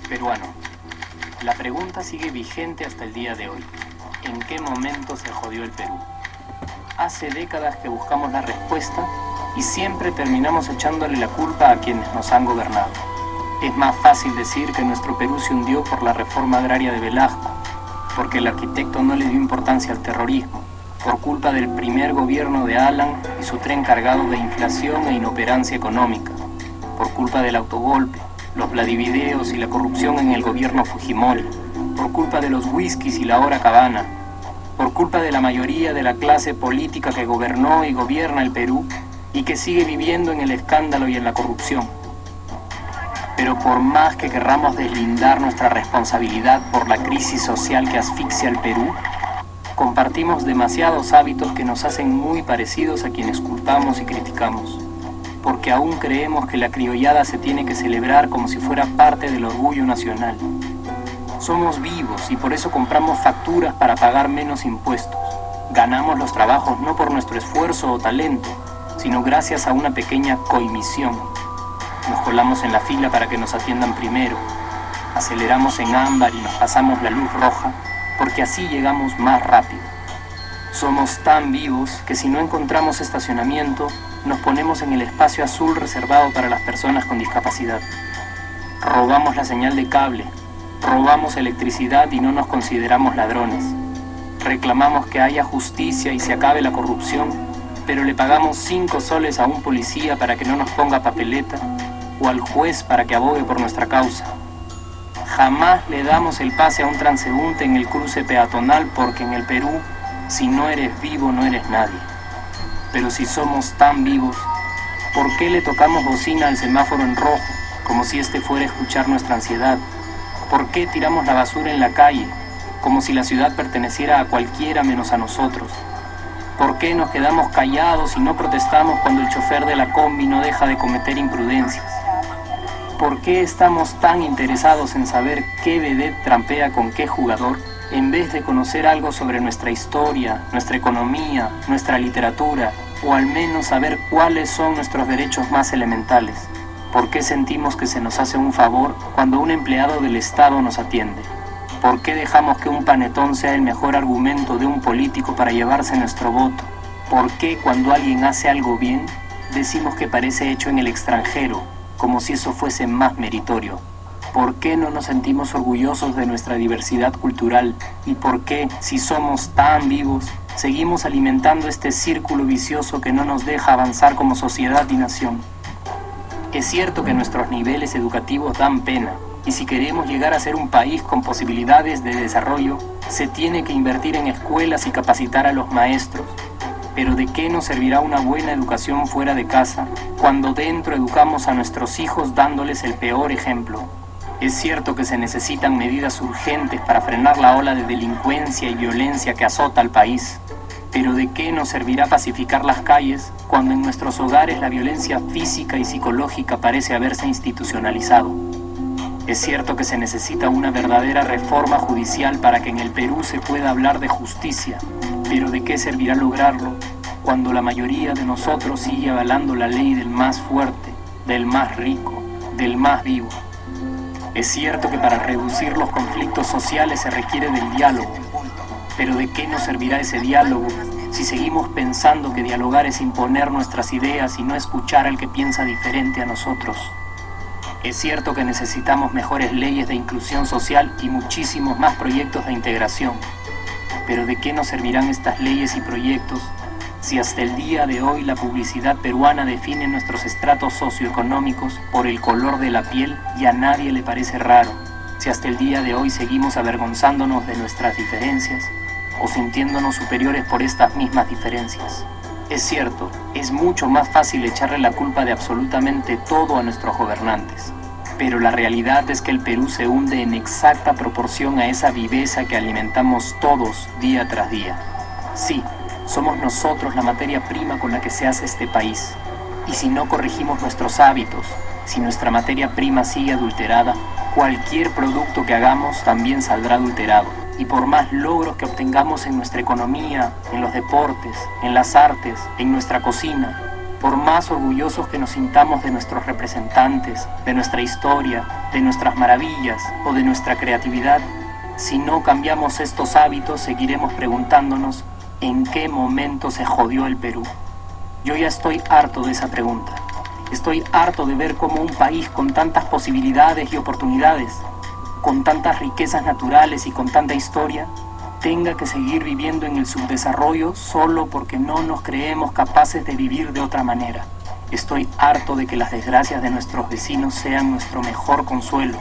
Peruano. La pregunta sigue vigente hasta el día de hoy. ¿En qué momento se jodió el Perú? Hace décadas que buscamos la respuesta y siempre terminamos echándole la culpa a quienes nos han gobernado. Es más fácil decir que nuestro Perú se hundió por la reforma agraria de Velasco, porque el arquitecto no le dio importancia al terrorismo, por culpa del primer gobierno de Alan y su tren cargado de inflación e inoperancia económica, por culpa del autogolpe, los Vladivideos y la corrupción en el gobierno Fujimori, por culpa de los whiskies y la hora cabana, por culpa de la mayoría de la clase política que gobernó y gobierna el Perú y que sigue viviendo en el escándalo y en la corrupción. Pero por más que querramos deslindar nuestra responsabilidad por la crisis social que asfixia al Perú, compartimos demasiados hábitos que nos hacen muy parecidos a quienes culpamos y criticamos, porque aún creemos que la criollada se tiene que celebrar como si fuera parte del orgullo nacional. Somos vivos y por eso compramos facturas para pagar menos impuestos. Ganamos los trabajos no por nuestro esfuerzo o talento, sino gracias a una pequeña coimisión. Nos colamos en la fila para que nos atiendan primero, aceleramos en ámbar y nos pasamos la luz roja, porque así llegamos más rápido. Somos tan vivos que si no encontramos estacionamiento, nos ponemos en el espacio azul reservado para las personas con discapacidad. Robamos la señal de cable, robamos electricidad y no nos consideramos ladrones. Reclamamos que haya justicia y se acabe la corrupción, pero le pagamos 5 soles a un policía para que no nos ponga papeleta o al juez para que abogue por nuestra causa. Jamás le damos el pase a un transeúnte en el cruce peatonal porque en el Perú, si no eres vivo, no eres nadie. Pero si somos tan vivos, ¿por qué le tocamos bocina al semáforo en rojo, como si este fuera a escuchar nuestra ansiedad? ¿Por qué tiramos la basura en la calle, como si la ciudad perteneciera a cualquiera menos a nosotros? ¿Por qué nos quedamos callados y no protestamos cuando el chofer de la combi no deja de cometer imprudencias? ¿Por qué estamos tan interesados en saber qué vedette trampea con qué jugador, en vez de conocer algo sobre nuestra historia, nuestra economía, nuestra literatura, o al menos saber cuáles son nuestros derechos más elementales? ¿Por qué sentimos que se nos hace un favor cuando un empleado del Estado nos atiende? ¿Por qué dejamos que un panetón sea el mejor argumento de un político para llevarse nuestro voto? ¿Por qué cuando alguien hace algo bien, decimos que parece hecho en el extranjero, como si eso fuese más meritorio? ¿Por qué no nos sentimos orgullosos de nuestra diversidad cultural? ¿Y por qué, si somos tan vivos, seguimos alimentando este círculo vicioso que no nos deja avanzar como sociedad y nación? Es cierto que nuestros niveles educativos dan pena, y si queremos llegar a ser un país con posibilidades de desarrollo, se tiene que invertir en escuelas y capacitar a los maestros. Pero ¿de qué nos servirá una buena educación fuera de casa cuando dentro educamos a nuestros hijos dándoles el peor ejemplo? Es cierto que se necesitan medidas urgentes para frenar la ola de delincuencia y violencia que azota al país. Pero ¿de qué nos servirá pacificar las calles cuando en nuestros hogares la violencia física y psicológica parece haberse institucionalizado? Es cierto que se necesita una verdadera reforma judicial para que en el Perú se pueda hablar de justicia, pero ¿de qué servirá lograrlo cuando la mayoría de nosotros sigue avalando la ley del más fuerte, del más rico, del más vivo? Es cierto que para reducir los conflictos sociales se requiere del diálogo, pero ¿de qué nos servirá ese diálogo si seguimos pensando que dialogar es imponer nuestras ideas y no escuchar al que piensa diferente a nosotros? Es cierto que necesitamos mejores leyes de inclusión social y muchísimos más proyectos de integración, pero ¿de qué nos servirán estas leyes y proyectos si hasta el día de hoy la publicidad peruana define nuestros estratos socioeconómicos por el color de la piel y a nadie le parece raro? Si hasta el día de hoy seguimos avergonzándonos de nuestras diferencias o sintiéndonos superiores por estas mismas diferencias. Es cierto, es mucho más fácil echarle la culpa de absolutamente todo a nuestros gobernantes, pero la realidad es que el Perú se hunde en exacta proporción a esa viveza que alimentamos todos día tras día. Sí, somos nosotros la materia prima con la que se hace este país, y si no corregimos nuestros hábitos, si nuestra materia prima sigue adulterada, cualquier producto que hagamos también saldrá adulterado. y por más logros que obtengamos en nuestra economía, en los deportes, en las artes, en nuestra cocina, por más orgullosos que nos sintamos de nuestros representantes, de nuestra historia, de nuestras maravillas o de nuestra creatividad, si no cambiamos estos hábitos, seguiremos preguntándonos ¿en qué momento se jodió el Perú? Yo ya estoy harto de esa pregunta. Estoy harto de ver cómo un país con tantas posibilidades y oportunidades, con tantas riquezas naturales y con tanta historia, tenga que seguir viviendo en el subdesarrollo solo porque no nos creemos capaces de vivir de otra manera. Estoy harto de que las desgracias de nuestros vecinos sean nuestro mejor consuelo.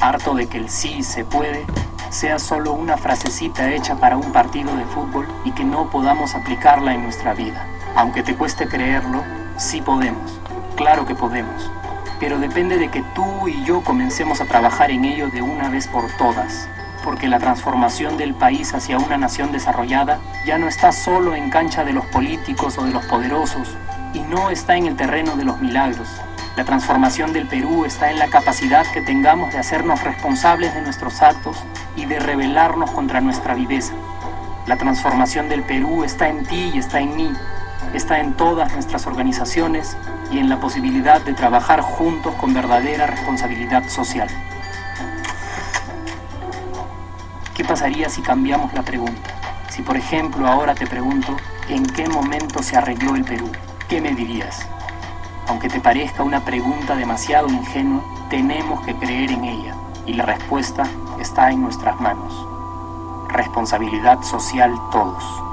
Harto de que el sí se puede sea solo una frasecita hecha para un partido de fútbol y que no podamos aplicarla en nuestra vida. Aunque te cueste creerlo, sí podemos. Claro que podemos. Pero depende de que tú y yo comencemos a trabajar en ello de una vez por todas. Porque la transformación del país hacia una nación desarrollada ya no está solo en cancha de los políticos o de los poderosos y no está en el terreno de los milagros. La transformación del Perú está en la capacidad que tengamos de hacernos responsables de nuestros actos y de rebelarnos contra nuestra viveza. La transformación del Perú está en ti y está en mí, está en todas nuestras organizaciones y en la posibilidad de trabajar juntos con verdadera responsabilidad social. ¿Qué pasaría si cambiamos la pregunta? Si por ejemplo ahora te pregunto, ¿en qué momento se arregló el Perú? ¿Qué me dirías? Aunque te parezca una pregunta demasiado ingenua, tenemos que creer en ella y la respuesta está en nuestras manos. Responsabilidad social todos.